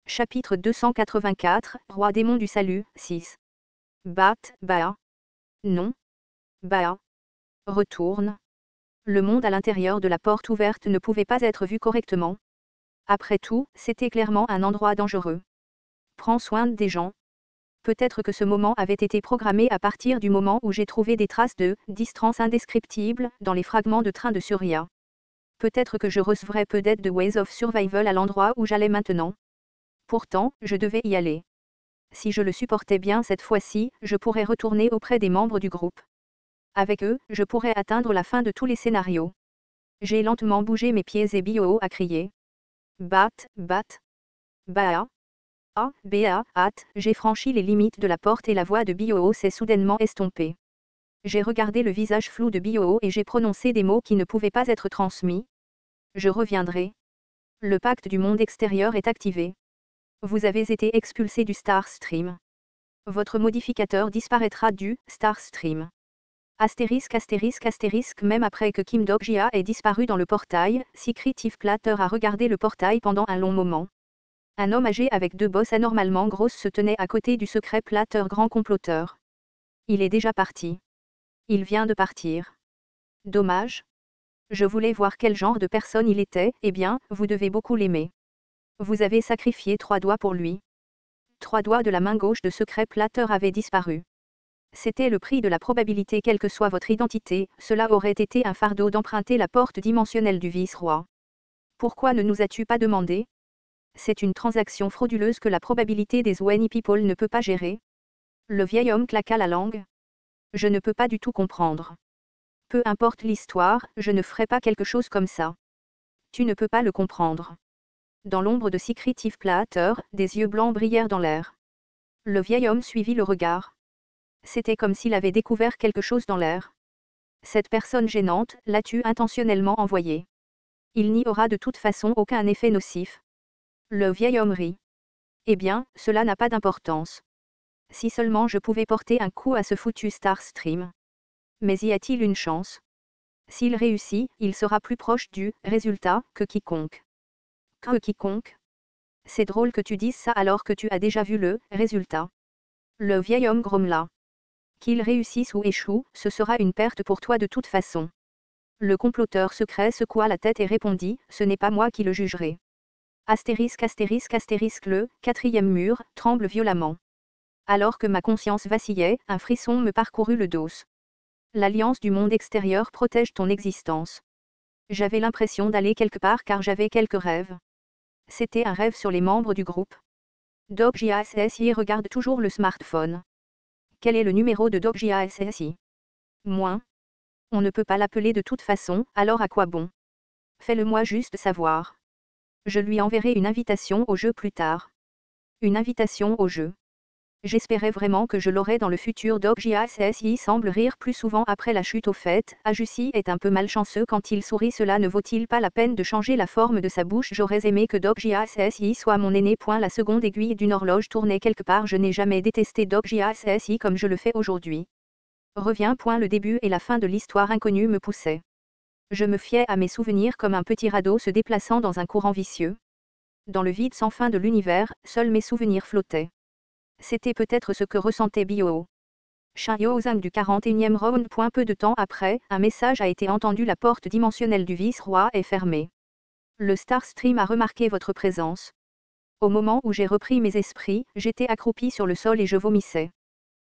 Chapitre 284, Roi démon du salut, 6. Bat, Baa. Non. Baa. Retourne. Le monde à l'intérieur de la porte ouverte ne pouvait pas être vu correctement. Après tout, c'était clairement un endroit dangereux. Prends soin des gens. Peut-être que ce moment avait été programmé à partir du moment où j'ai trouvé des traces de distance indescriptibles dans les fragments de train de Surya. Peut-être que je recevrais peu d'aide de Ways of Survival à l'endroit où j'allais maintenant. Pourtant, je devais y aller. Si je le supportais bien cette fois-ci, je pourrais retourner auprès des membres du groupe. Avec eux, je pourrais atteindre la fin de tous les scénarios. J'ai lentement bougé mes pieds et Bio a crié. Bat, bat. Baa. Ah, Ba, hâte, j'ai franchi les limites de la porte et la voix de Bio s'est soudainement estompée. J'ai regardé le visage flou de Bio et j'ai prononcé des mots qui ne pouvaient pas être transmis. Je reviendrai. Le pacte du monde extérieur est activé. Vous avez été expulsé du Star Stream. Votre modificateur disparaîtra du Star Stream. Astérisque astérisque astérisque. Même après que Kim Dog-jia ait disparu dans le portail, Secretive Platter a regardé le portail pendant un long moment. Un homme âgé avec deux bosses anormalement grosses se tenait à côté du secret Platter grand comploteur. Il est déjà parti. Il vient de partir. Dommage. Je voulais voir quel genre de personne il était. Eh bien, vous devez beaucoup l'aimer. Vous avez sacrifié 3 doigts pour lui. 3 doigts de la main gauche de secret Platter avaient disparu. C'était le prix de la probabilité. Quelle que soit votre identité, cela aurait été un fardeau d'emprunter la porte dimensionnelle du vice-roi. Pourquoi ne nous as-tu pas demandé? C'est une transaction frauduleuse que la probabilité des Zweni People ne peut pas gérer. Le vieil homme claqua la langue. Je ne peux pas du tout comprendre. Peu importe l'histoire, je ne ferai pas quelque chose comme ça. Tu ne peux pas le comprendre. Dans l'ombre de Secretive Platter, des yeux blancs brillèrent dans l'air. Le vieil homme suivit le regard. C'était comme s'il avait découvert quelque chose dans l'air. Cette personne gênante, l'as-tu intentionnellement envoyée? Il n'y aura de toute façon aucun effet nocif. Le vieil homme rit. Eh bien, cela n'a pas d'importance. Si seulement je pouvais porter un coup à ce foutu Star Stream. Mais y a-t-il une chance? S'il réussit, il sera plus proche du résultat que quiconque. Que quiconque? C'est drôle que tu dises ça alors que tu as déjà vu le résultat. Le vieil homme grommela. Qu'il réussisse ou échoue, ce sera une perte pour toi de toute façon. Le comploteur secret secoua la tête et répondit, ce n'est pas moi qui le jugerai. Astérisque astérisque astérisque. Le 4e mur tremble violemment. Alors que ma conscience vacillait, un frisson me parcourut le dos. L'alliance du monde extérieur protège ton existence. J'avais l'impression d'aller quelque part car j'avais quelques rêves. C'était un rêve sur les membres du groupe. Dog-jia SSI regarde toujours le smartphone. Quel est le numéro de Dog-jia SSI? Moins. On ne peut pas l'appeler de toute façon, alors à quoi bon? Fais-le-moi juste savoir. Je lui enverrai une invitation au jeu plus tard. Une invitation au jeu. J'espérais vraiment que je l'aurais dans le futur. Dog-jia SSI semble rire plus souvent après la chute. Au fait, Ajussi est un peu malchanceux quand il sourit. Cela ne vaut-il pas la peine de changer la forme de sa bouche? J'aurais aimé que Dog-jia SSI soit mon aîné. La seconde aiguille d'une horloge tournait quelque part. Je n'ai jamais détesté Dog-jia SSI comme je le fais aujourd'hui. Reviens. Le début et la fin de l'histoire inconnue me poussaient. Je me fiais à mes souvenirs comme un petit radeau se déplaçant dans un courant vicieux. Dans le vide sans fin de l'univers, seuls mes souvenirs flottaient. C'était peut-être ce que ressentait Bio. Shin Yo-zang du 41e round. Peu de temps après, un message a été entendu. La porte dimensionnelle du vice-roi est fermée. Le Star Stream a remarqué votre présence. Au moment où j'ai repris mes esprits, j'étais accroupi sur le sol et je vomissais.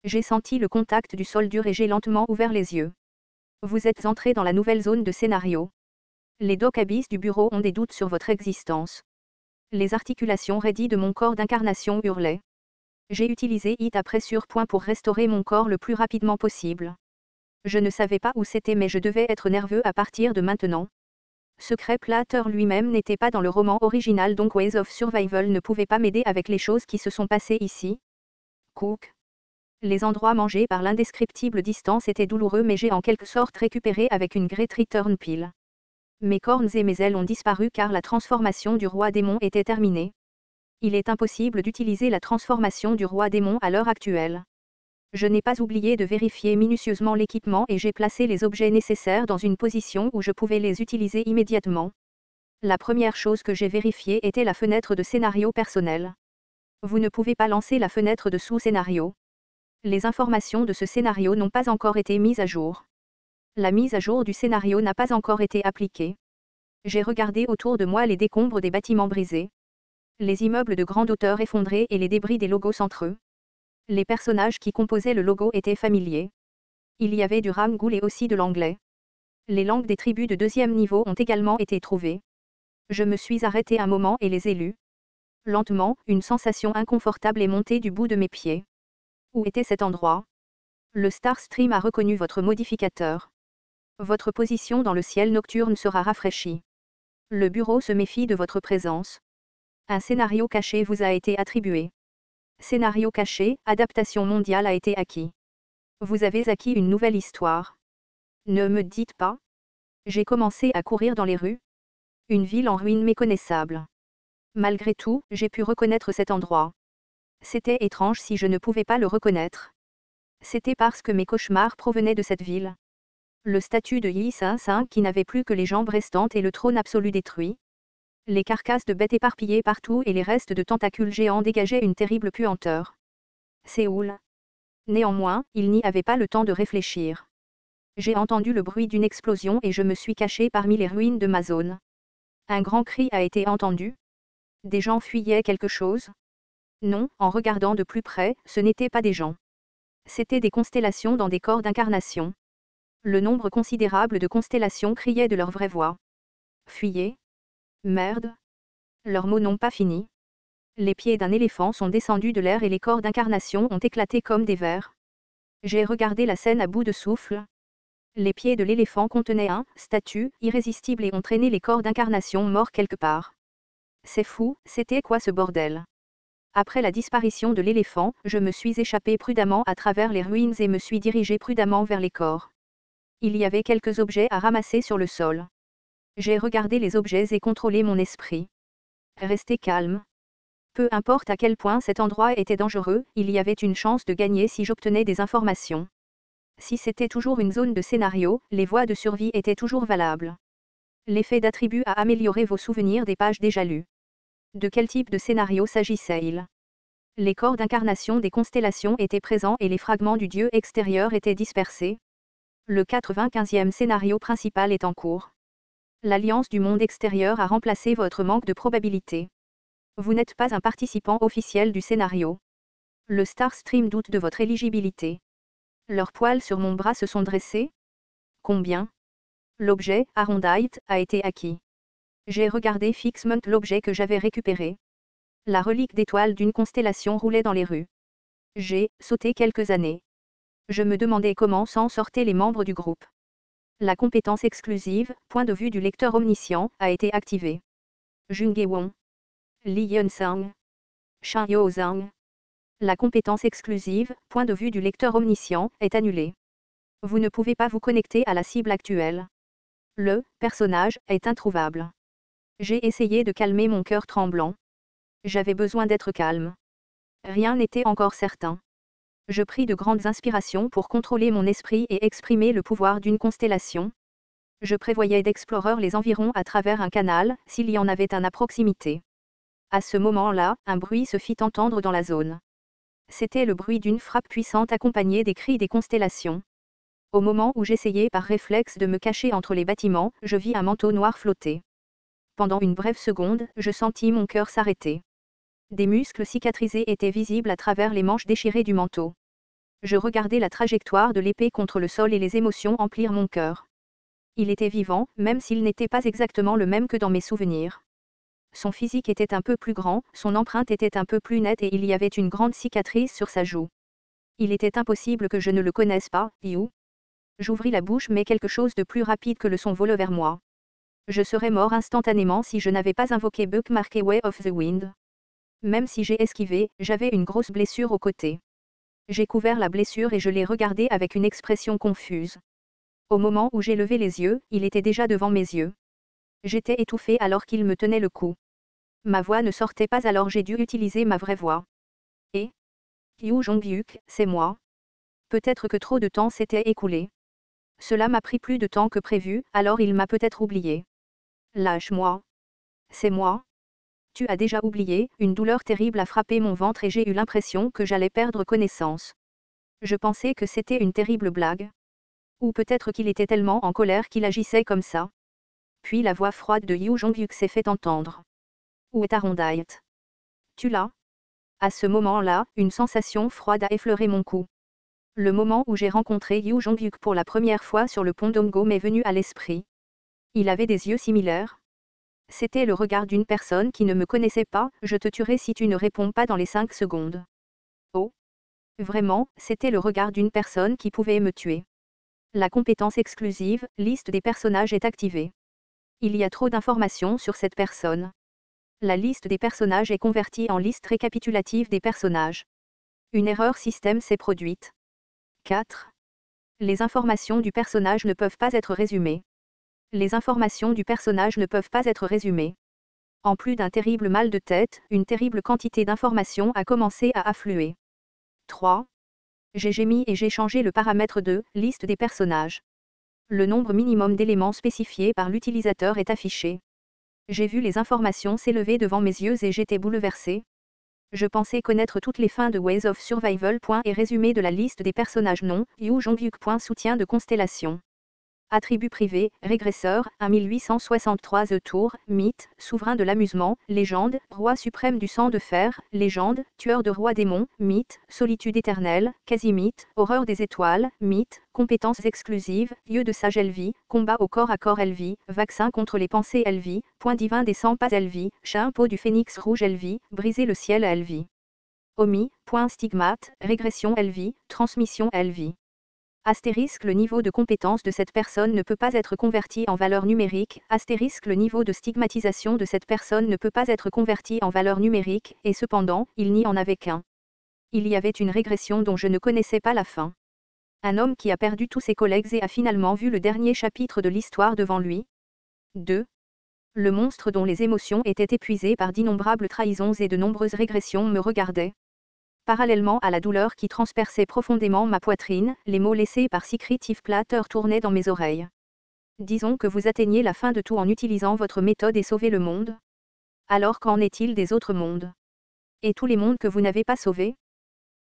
J'ai senti le contact du sol dur et j'ai lentement ouvert les yeux. Vous êtes entré dans la nouvelle zone de scénario. Les Dokabis du bureau ont des doutes sur votre existence. Les articulations raidies de mon corps d'incarnation hurlaient. J'ai utilisé Hit à pressure pour restaurer mon corps le plus rapidement possible. Je ne savais pas où c'était mais je devais être nerveux à partir de maintenant. Secret Platter lui-même n'était pas dans le roman original donc Ways of Survival ne pouvait pas m'aider avec les choses qui se sont passées ici. Cook. Les endroits mangés par l'indescriptible distance étaient douloureux mais j'ai en quelque sorte récupéré avec une Great Return Pile. Mes cornes et mes ailes ont disparu car la transformation du roi démon était terminée. Il est impossible d'utiliser la transformation du roi démon à l'heure actuelle. Je n'ai pas oublié de vérifier minutieusement l'équipement et j'ai placé les objets nécessaires dans une position où je pouvais les utiliser immédiatement. La première chose que j'ai vérifiée était la fenêtre de scénario personnel. Vous ne pouvez pas lancer la fenêtre de sous-scénario. Les informations de ce scénario n'ont pas encore été mises à jour. La mise à jour du scénario n'a pas encore été appliquée. J'ai regardé autour de moi les décombres des bâtiments brisés, les immeubles de grande hauteur effondrés et les débris des logos centreux. Les personnages qui composaient le logo étaient familiers. Il y avait du ramgoul et aussi de l'anglais. Les langues des tribus de deuxième niveau ont également été trouvées. Je me suis arrêté un moment et les ai lues. Lentement, une sensation inconfortable est montée du bout de mes pieds. Où était cet endroit? Le Starstream a reconnu votre modificateur. Votre position dans le ciel nocturne sera rafraîchie. Le bureau se méfie de votre présence. Un scénario caché vous a été attribué. Scénario caché, adaptation mondiale a été acquis. Vous avez acquis une nouvelle histoire. Ne me dites pas. J'ai commencé à courir dans les rues. Une ville en ruine méconnaissable. Malgré tout, j'ai pu reconnaître cet endroit. C'était étrange si je ne pouvais pas le reconnaître. C'était parce que mes cauchemars provenaient de cette ville. Le statut de Yi Sun qui n'avait plus que les jambes restantes et le trône absolu détruit. Les carcasses de bêtes éparpillées partout et les restes de tentacules géants dégageaient une terrible puanteur. Séoul. Néanmoins, il n'y avait pas le temps de réfléchir. J'ai entendu le bruit d'une explosion et je me suis caché parmi les ruines de ma zone. Un grand cri a été entendu. Des gens fuyaient quelque chose? Non, en regardant de plus près, ce n'étaient pas des gens. C'étaient des constellations dans des corps d'incarnation. Le nombre considérable de constellations criaient de leur vraie voix. Fuyez. Merde. Leurs mots n'ont pas fini. Les pieds d'un éléphant sont descendus de l'air et les corps d'incarnation ont éclaté comme des vers. J'ai regardé la scène à bout de souffle. Les pieds de l'éléphant contenaient un statut irrésistible et ont traîné les corps d'incarnation morts quelque part. C'est fou, c'était quoi ce bordel? Après la disparition de l'éléphant, je me suis échappé prudemment à travers les ruines et me suis dirigé prudemment vers les corps. Il y avait quelques objets à ramasser sur le sol. J'ai regardé les objets et contrôlé mon esprit. Restez calme. Peu importe à quel point cet endroit était dangereux, il y avait une chance de gagner si j'obtenais des informations. Si c'était toujours une zone de scénario, les voies de survie étaient toujours valables. L'effet d'attribut a amélioré vos souvenirs des pages déjà lues. De quel type de scénario s'agissait-il? Les corps d'incarnation des constellations étaient présents et les fragments du dieu extérieur étaient dispersés. Le 95e scénario principal est en cours. L'alliance du monde extérieur a remplacé votre manque de probabilité. Vous n'êtes pas un participant officiel du scénario. Le Starstream doute de votre éligibilité. Leurs poils sur mon bras se sont dressés. Combien? L'objet, Arondite, a été acquis. J'ai regardé fixement l'objet que j'avais récupéré. La relique d'étoile d'une constellation roulait dans les rues. J'ai sauté quelques années. Je me demandais comment s'en sortaient les membres du groupe. La compétence exclusive, point de vue du lecteur omniscient, a été activée. Jung Won. Li Yunsang. Shan Yo-zhang. La compétence exclusive, point de vue du lecteur omniscient, est annulée. Vous ne pouvez pas vous connecter à la cible actuelle. Le personnage est introuvable. J'ai essayé de calmer mon cœur tremblant. J'avais besoin d'être calme. Rien n'était encore certain. Je pris de grandes inspirations pour contrôler mon esprit et exprimer le pouvoir d'une constellation. Je prévoyais d'explorer les environs à travers un canal, s'il y en avait un à proximité. À ce moment-là, un bruit se fit entendre dans la zone. C'était le bruit d'une frappe puissante accompagnée des cris des constellations. Au moment où j'essayais par réflexe de me cacher entre les bâtiments, je vis un manteau noir flotter. Pendant une brève seconde, je sentis mon cœur s'arrêter. Des muscles cicatrisés étaient visibles à travers les manches déchirées du manteau. Je regardais la trajectoire de l'épée contre le sol et les émotions emplirent mon cœur. Il était vivant, même s'il n'était pas exactement le même que dans mes souvenirs. Son physique était un peu plus grand, son empreinte était un peu plus nette et il y avait une grande cicatrice sur sa joue. Il était impossible que je ne le connaisse pas, Yu. J'ouvris la bouche mais quelque chose de plus rapide que le son vola vers moi. Je serais mort instantanément si je n'avais pas invoqué Buck marqué Way of the Wind. Même si j'ai esquivé, j'avais une grosse blessure au côté. J'ai couvert la blessure et je l'ai regardé avec une expression confuse. Au moment où j'ai levé les yeux, il était déjà devant mes yeux. J'étais étouffé alors qu'il me tenait le cou. Ma voix ne sortait pas alors j'ai dû utiliser ma vraie voix. Et Yu Jong-hyuk, c'est moi. Peut-être que trop de temps s'était écoulé. Cela m'a pris plus de temps que prévu, alors il m'a peut-être oublié. Lâche-moi. C'est moi. tu as déjà oublié, une douleur terrible a frappé mon ventre et j'ai eu l'impression que j'allais perdre connaissance. Je pensais que c'était une terrible blague. Ou peut-être qu'il était tellement en colère qu'il agissait comme ça. Puis la voix froide de Yu Jong-hyuk s'est fait entendre. Où est Arondite? Tu l'as? À ce moment-là, une sensation froide a effleuré mon cou. Le moment où j'ai rencontré Yu Jong-hyuk pour la première fois sur le pont d'Omgo m'est venu à l'esprit. Il avait des yeux similaires. C'était le regard d'une personne qui ne me connaissait pas, je te tuerai si tu ne réponds pas dans les 5 secondes. Oh. Vraiment, c'était le regard d'une personne qui pouvait me tuer. La compétence exclusive, liste des personnages est activée. Il y a trop d'informations sur cette personne. La liste des personnages est convertie en liste récapitulative des personnages. Une erreur système s'est produite. 4. Les informations du personnage ne peuvent pas être résumées. Les informations du personnage ne peuvent pas être résumées. En plus d'un terrible mal de tête, une terrible quantité d'informations a commencé à affluer. 3. J'ai gémi et j'ai changé le paramètre de « liste des personnages ». Le nombre minimum d'éléments spécifiés par l'utilisateur est affiché. J'ai vu les informations s'élever devant mes yeux et j'étais bouleversé. Je pensais connaître toutes les fins de Ways of Survival. Et résumé de la liste des personnages non, Yu Jong-hyuk. Soutien de constellation. Attributs privés, régresseur, 1863 The Tour, mythe, souverain de l'amusement, légende, roi suprême du sang de fer, légende, tueur de rois démons, mythe, solitude éternelle, quasi-mythe, horreur des étoiles, mythe, compétences exclusives, lieu de sage Elvie, combat au corps à corps Elvie, vaccin contre les pensées Elvie, point divin des 100 pas Elvie, chat peau du phénix rouge Elvie, briser le ciel Elvie. Omis, point stigmate, régression Elvie, transmission Elvie. Astérisque le niveau de compétence de cette personne ne peut pas être converti en valeur numérique, astérisque le niveau de stigmatisation de cette personne ne peut pas être converti en valeur numérique, et cependant, il n'y en avait qu'un. Il y avait une régression dont je ne connaissais pas la fin. Un homme qui a perdu tous ses collègues et a finalement vu le dernier chapitre de l'histoire devant lui. 2. Le monstre dont les émotions étaient épuisées par d'innombrables trahisons et de nombreuses régressions me regardait. Parallèlement à la douleur qui transperçait profondément ma poitrine, les mots laissés par Secret Platter tournaient dans mes oreilles. Disons que vous atteignez la fin de tout en utilisant votre méthode et sauvez le monde. Alors qu'en est-il des autres mondes? Et tous les mondes que vous n'avez pas sauvés?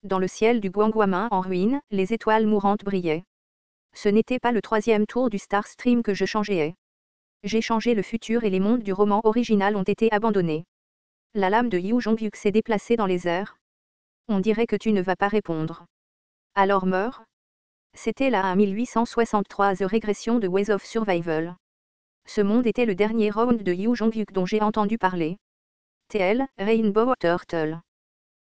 Dans le ciel du Guangwamin en ruine, les étoiles mourantes brillaient. Ce n'était pas le 3e tour du Star Stream que je changeais. J'ai changé le futur et les mondes du roman original ont été abandonnés. La lame de Yu Jong-hyuk s'est déplacée dans les airs. On dirait que tu ne vas pas répondre. Alors meurs. C'était la 1863 The Régression de Ways of Survival. Ce monde était le dernier round de Yu Jong-hyuk dont j'ai entendu parler. TL, Rainbow Turtle.